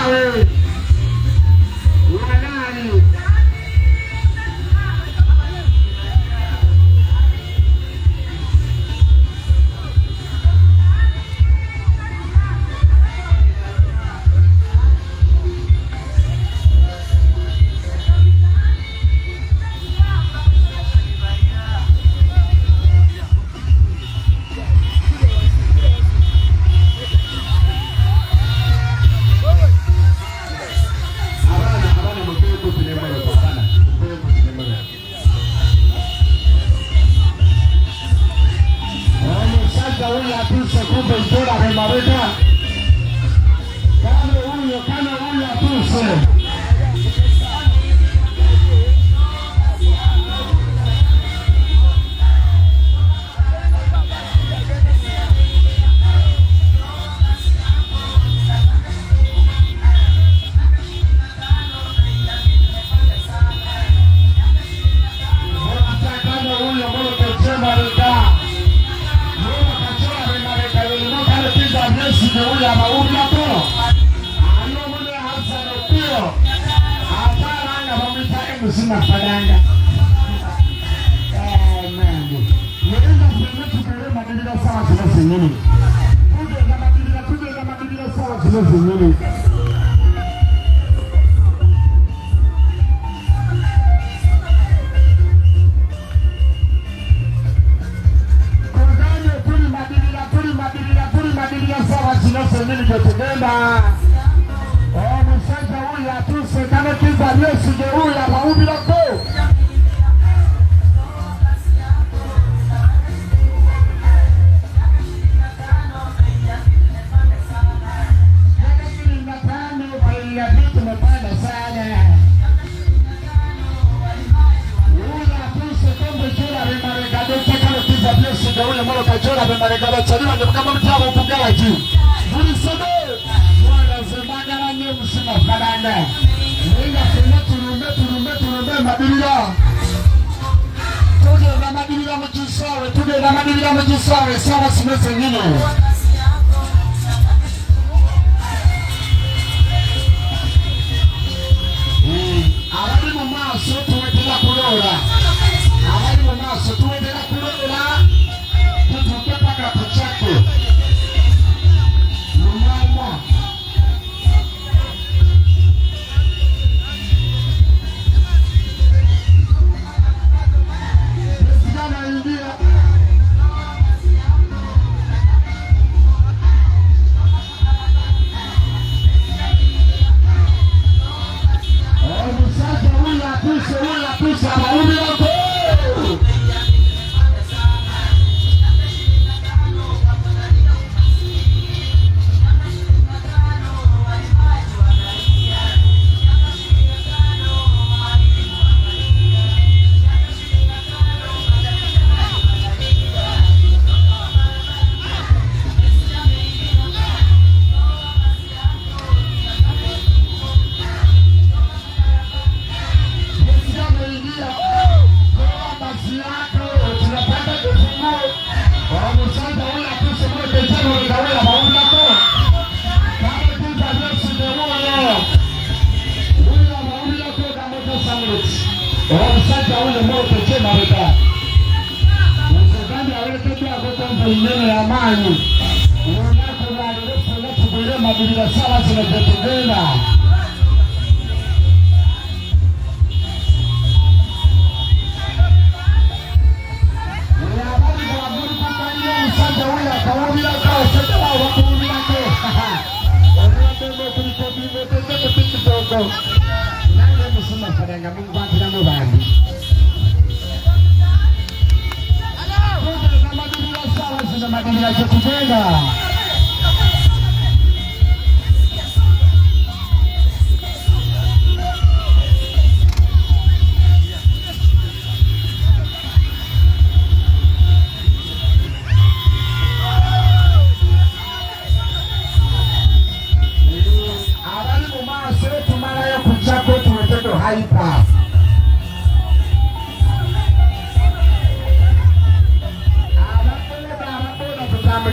wewe.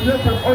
Wanani?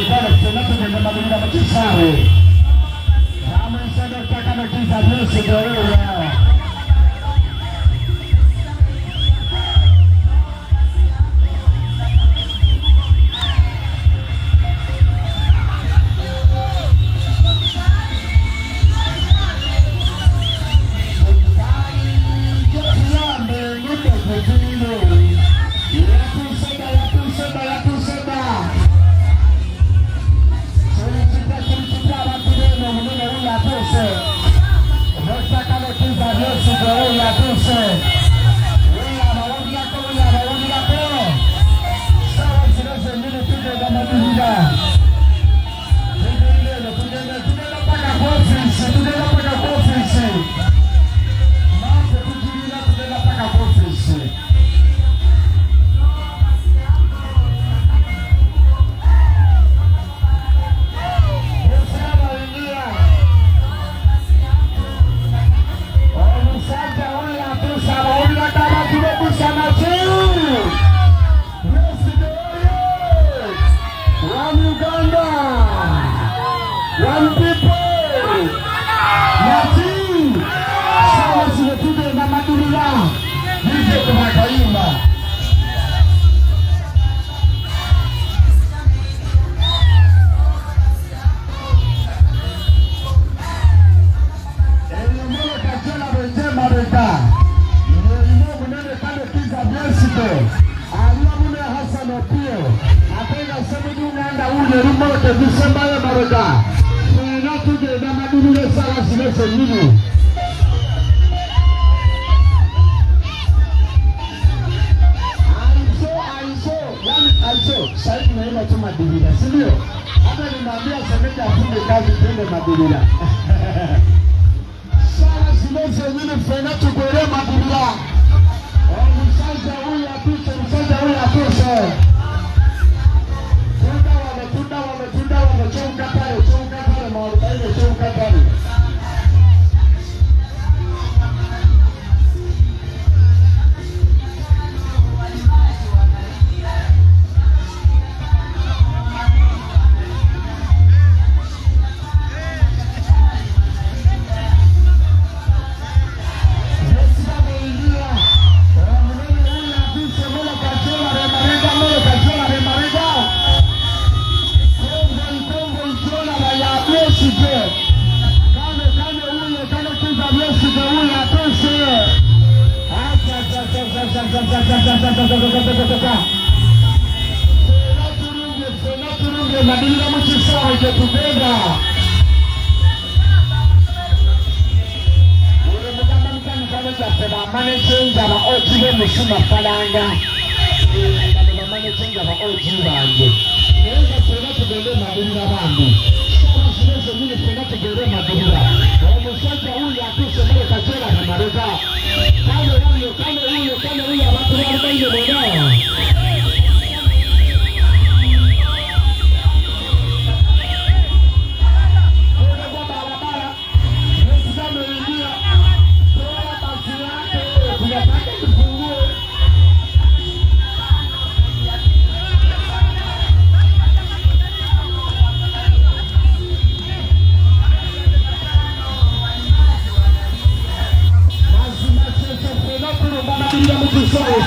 pale tunapo ndio madini mchisawe. Kama sana kama kiza Yesu ndio wewe.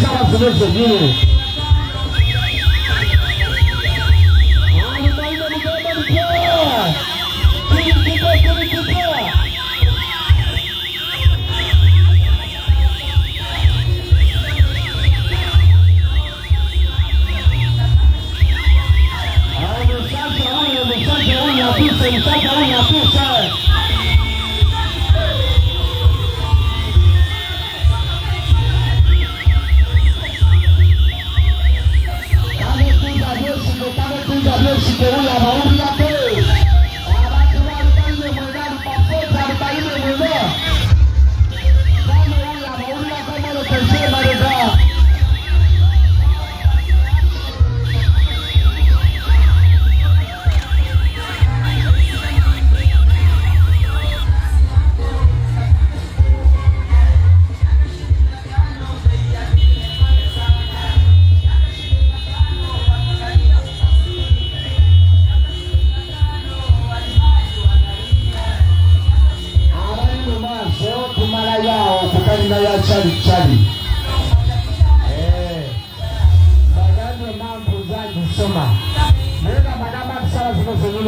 Sawa,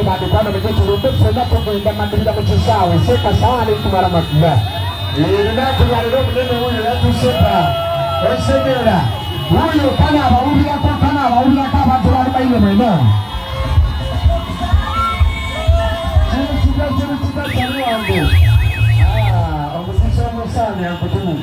ini bado kwa mchezo ndio sasa kwa madilila mchezawe seka sawa ni kumara matunda ina kwa leo mnene huyu ya tuseka osemera huyu kana bauli yako kana bauli yako watu 40 mwana sisi tani wangu ongezesha sana ya kutumu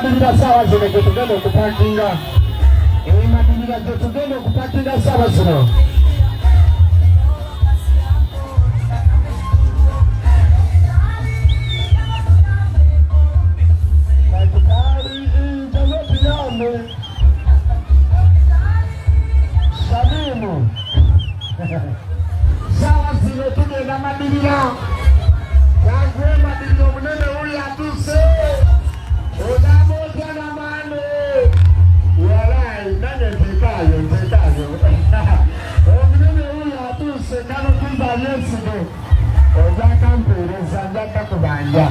madilila sawa zile kitugendo kupakinga madilila kitugendo kupakinga sawa zile katikari intaneti yame Shalimu sawa zile tugenda madilila kagwe madilila mnene uli atuse unamoja na mane walai nane tekayo omnene huyu atuse kano kumba Yesu do ojaka mpereza njaka kubanja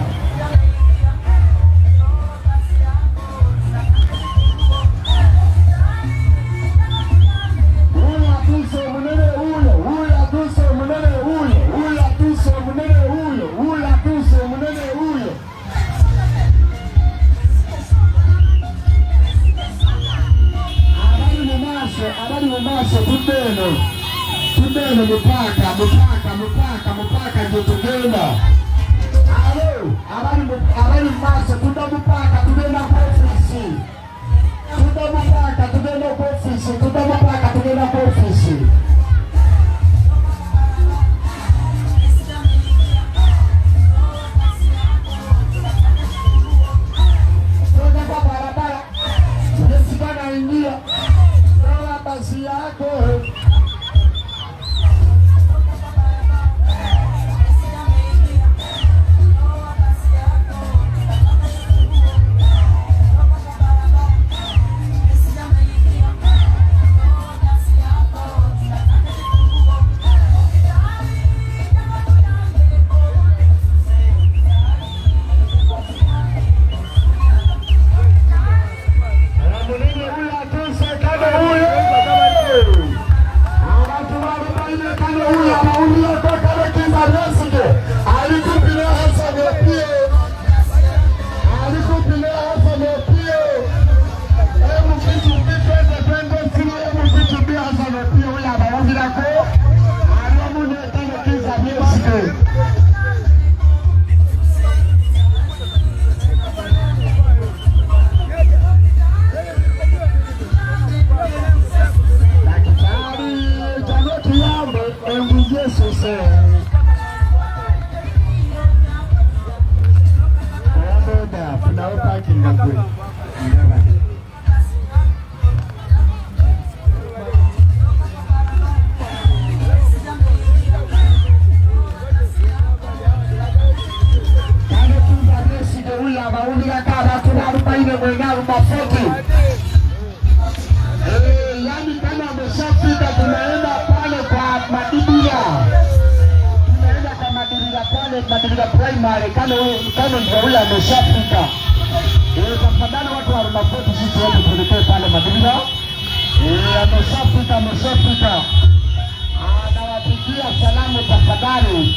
huyu atuse mnene huyu atuse mnene huyu atuse mnene huyu atuse mnene huyu abali mumaso tudeno mupaka ndio tugenda alo abali mumaso tudamupaka tugenda ku ofisi tugenda ku ofisi toka kwa barabara yesikana ingia basi yako yani kama ameshafika tunaenda pale kwa Madibira, tunaenda kwa Madibira pale Madibira primary, kama ndio yule ameshafika. Tafadhali watu wa Rumafoti sisi wote tuelekee pale Madibira. Ameshafika. Anawapigia salamu tafadhali.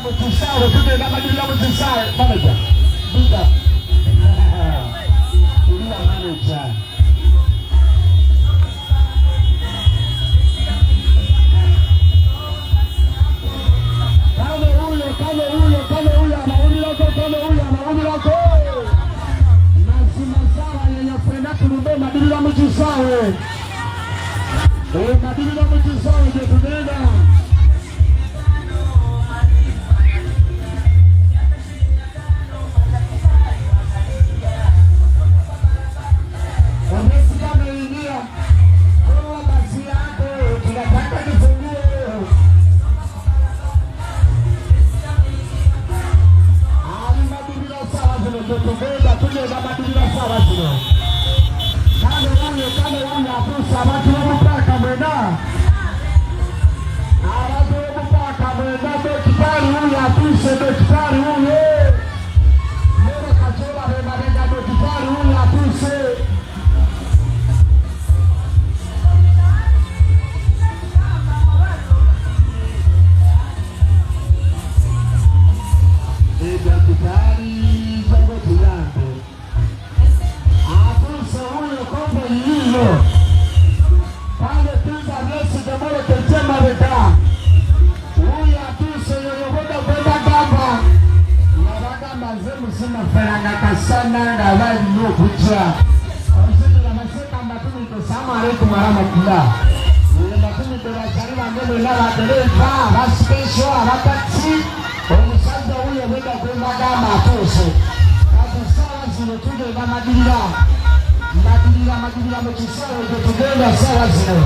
mukisawe tugenda madirira mukisawe manager bida uriya manager kale huyo anaulirako mazima sawa yenye kwenda kurumbe madirira mukisawe madirira mukisawe je tugenda madirira mukisawe tugenda sawa zino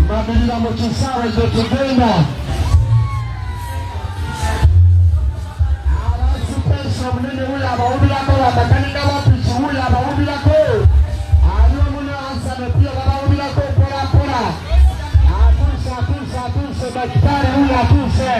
madirira mukisawe tugenda abasipesha munene huyo abawulirako abakanika bapiki huyo abawulirako aliwo muno asane pia babawulirako mpolampola atuse daktari huyo atuse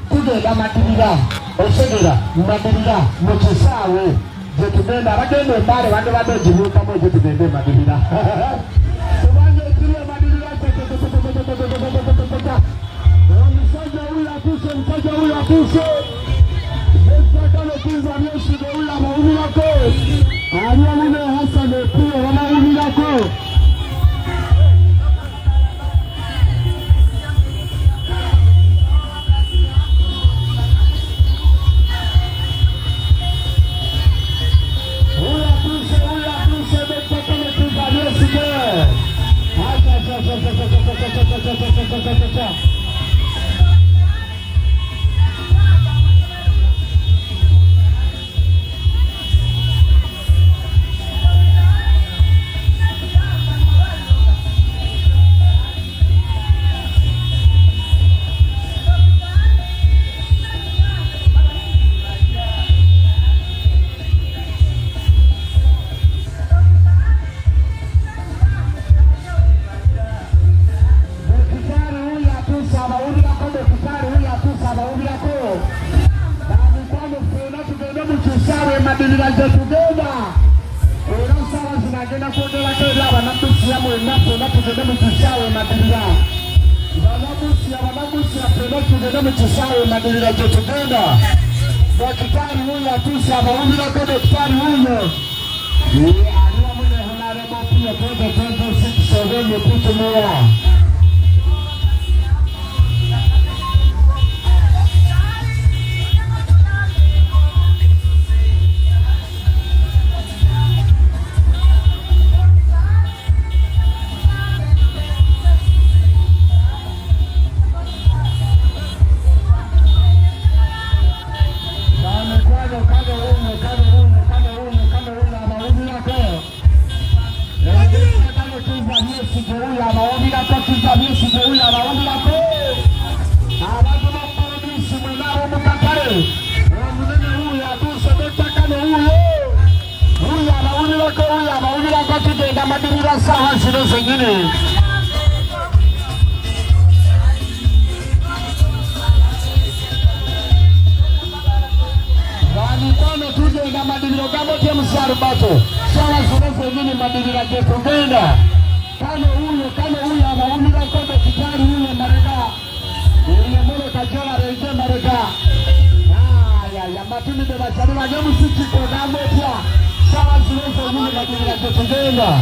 kugenda madirira osegera madirira mukisawe jetugenda bagenda embale bande badojibukamu jetugende madirira tubanje ekiriyo madirira omusajja huyo atuse kiza Yesu ula mauni yako. Alia mune Hassan pia wana mauni yako. Daktari huyu atusa maombi na daktari huyu aliwa mwenye honorable pia kwa 26 kutumia madirira sawa zile zingine wanitano tuje na madirira kama tia msharubato sawa zile zingine madirira jetu genda kano huyo anaumira kote kitari huyo marega ile mole kajola reje marega ya matini de bachariwa jamu sisi kwa damu pia sawa zile zingine madirira jetu genda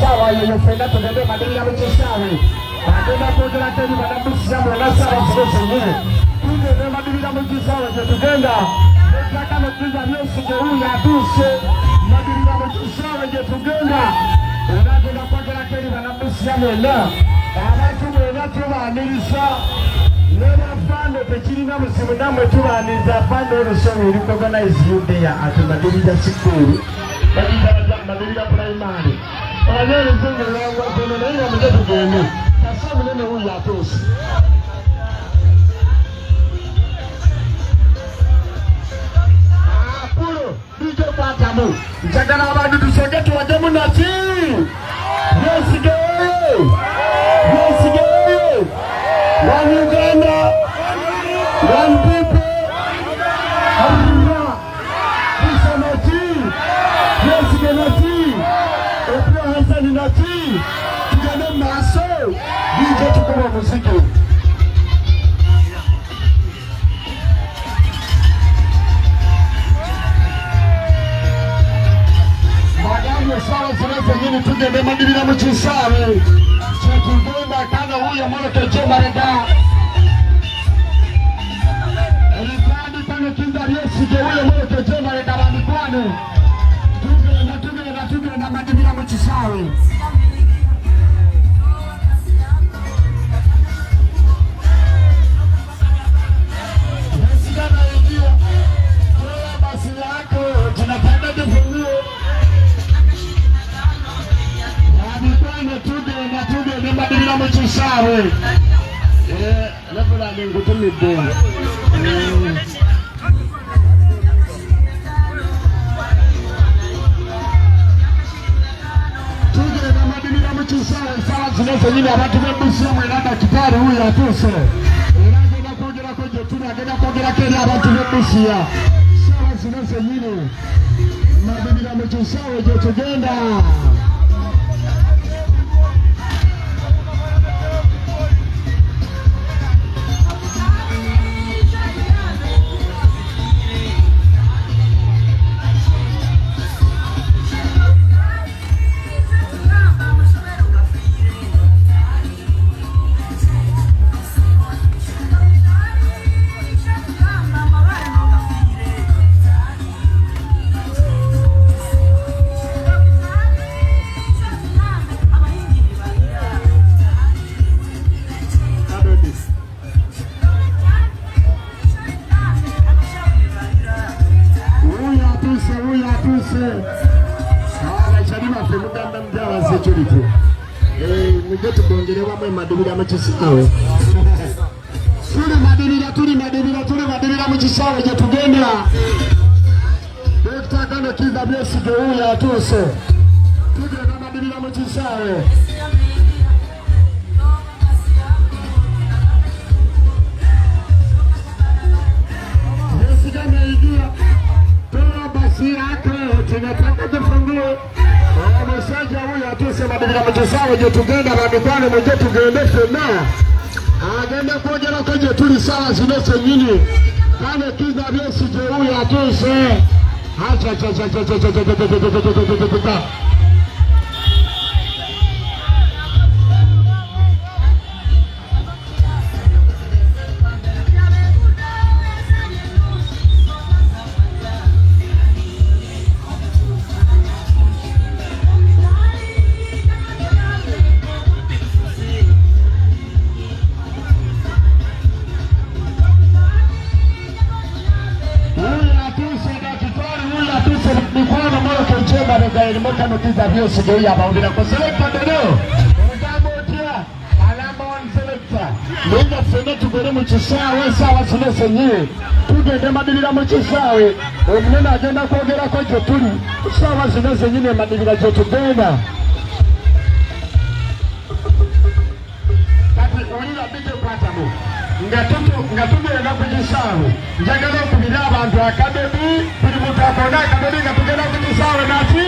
sawa yelefenda tugende madini ya mchesawi badala kujira tena badabusi jambo na sawa sisi ngine tugende madini ya mchesawi tugenda nataka mtuza Yesu huyu atuse madini ya mchesawi tugenda unataka kujira tena badabusi jambo na abatu wetu banirisa nena fando pekirina musimu namwe tubaniza fando rushowe recognize you there at madini ya sikuru madini ya primary Olele zingi lengwa kwenye na hiyo mjetu kwenye Kasamu nene huyu atosi Apuro DJ Patamu Mchakana wabadu tusogetu wajemu nati Yesige One Uganda One people Aruna Bisa nati Yesige nati Hassan nati tugende maso DJ tukoma muziki Magamu sawa zile zingine tugende madibira mchisawe Chekugomba kana huyo mwana kecho marega Elikadi tano kinda Yesu ke huyo mwana kecho marega wanikwane Tugende na madibira mchisawe Muchisawe. Labda ningutumide. Tuje na madini Muchisawe sawa zinoze nyine abantu bebusiya mwelanda kitari huyu atuse. Eragenda kongera koje tuna agenda kongera keri abantu bebusiya. Sawa zinoze nyine. Madini Muchisawe je tugenda. Mwetu kuongelewa mwe madubira Muchisawe. Tuli madubira Muchisawe je tugenda. Dr. Kano Kiza Blessed huyu atuse. Tuje na madubira Muchisawe. Yesu kama idia. Toa basi yako tunataka tufungue. Mwesaja huyu atuse madubira Muchisawe je tugenda bandikwane mweje tugendeshe na. Agenda kongera koje tuli sawa zinose nyini. Kano Kiza Blessed huyu atuse. Acha. Kano Kiza Blessed huyu abaundira kwa selector dodo. Ngamotia alama on selector. Ndio sene tugere Muchisawe sawa zinose nyine. Tugende madilira Muchisawe. Omnena agenda kongera ko je tuli. Sawa zinose nyine madilira je tugenda. Kati olira bije kwatamu. Ngatume na Muchisawe. Njagala kubira abantu academy, tuli mutakona academy ngatugenda Muchisawe nati.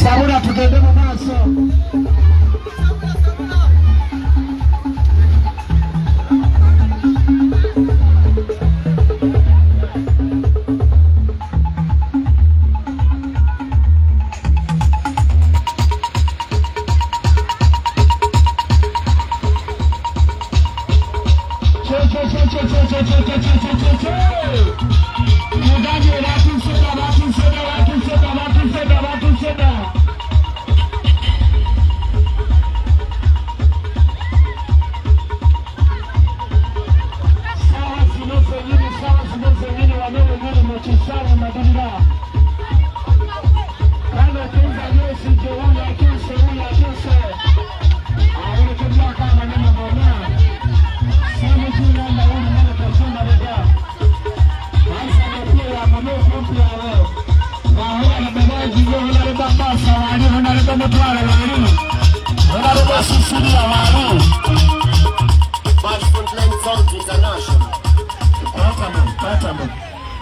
Sabuna tugende mu maaso.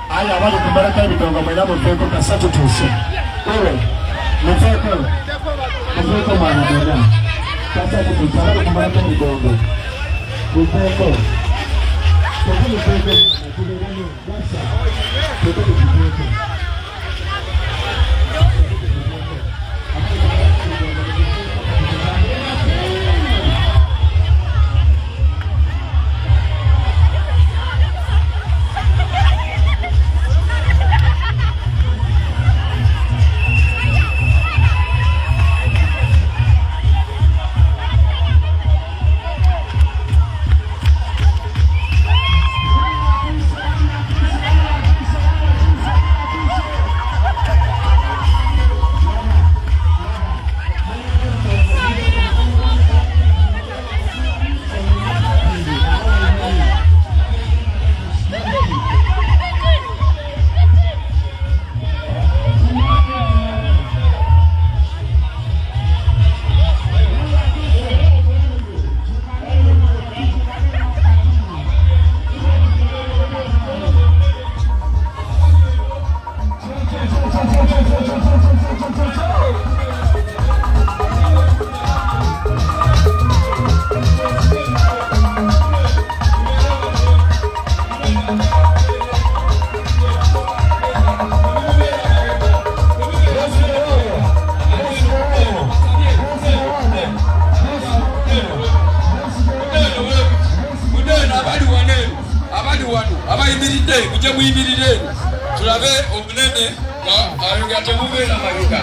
Haya wale kubaraka vitongo mwenamo feko kasatu tusi. Wewe mfeko. Mfeko mwana dada. Kasatu tusi wale kubaraka vitongo. Mfeko. Kwa mfeko kubarani basa. Mfeko mfeko. mulabe obunene nga tebubeera mabega.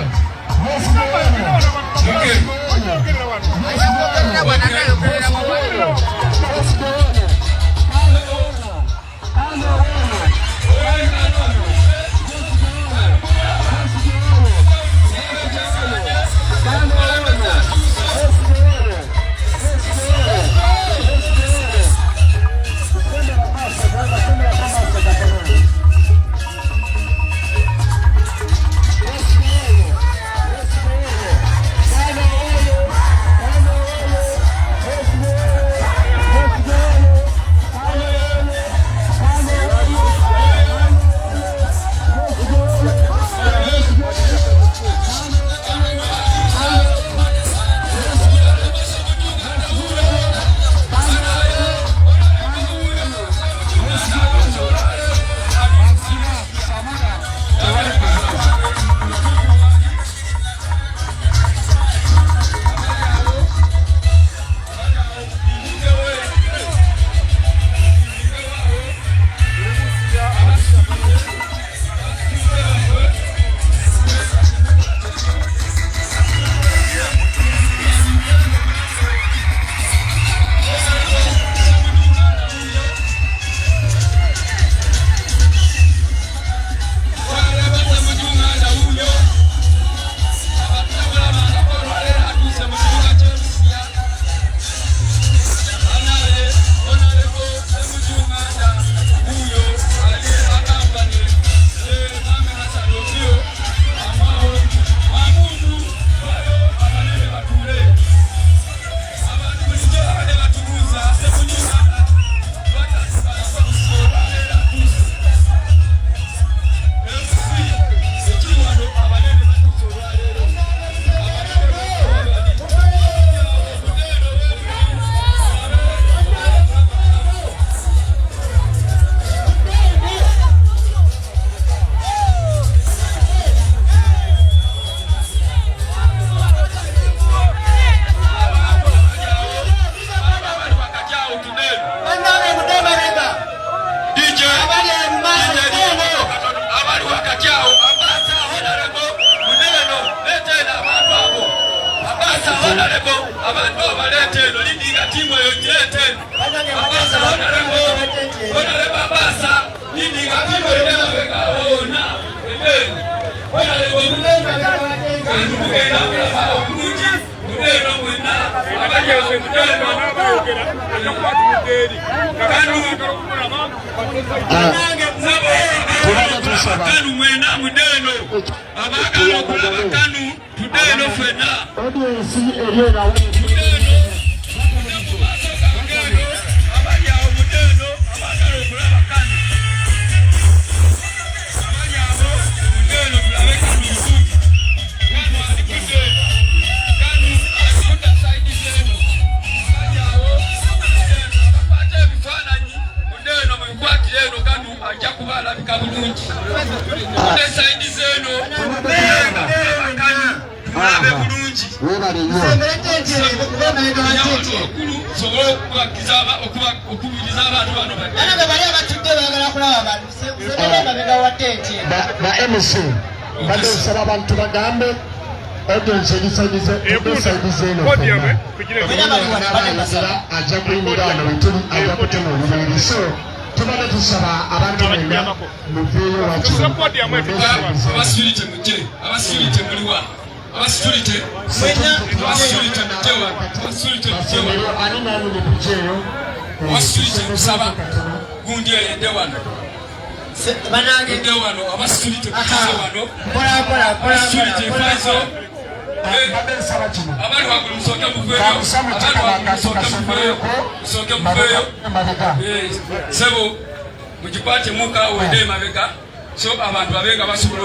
Mujipate muka wende mabega so abantu babega basobola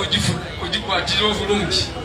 ogikwatira obulungi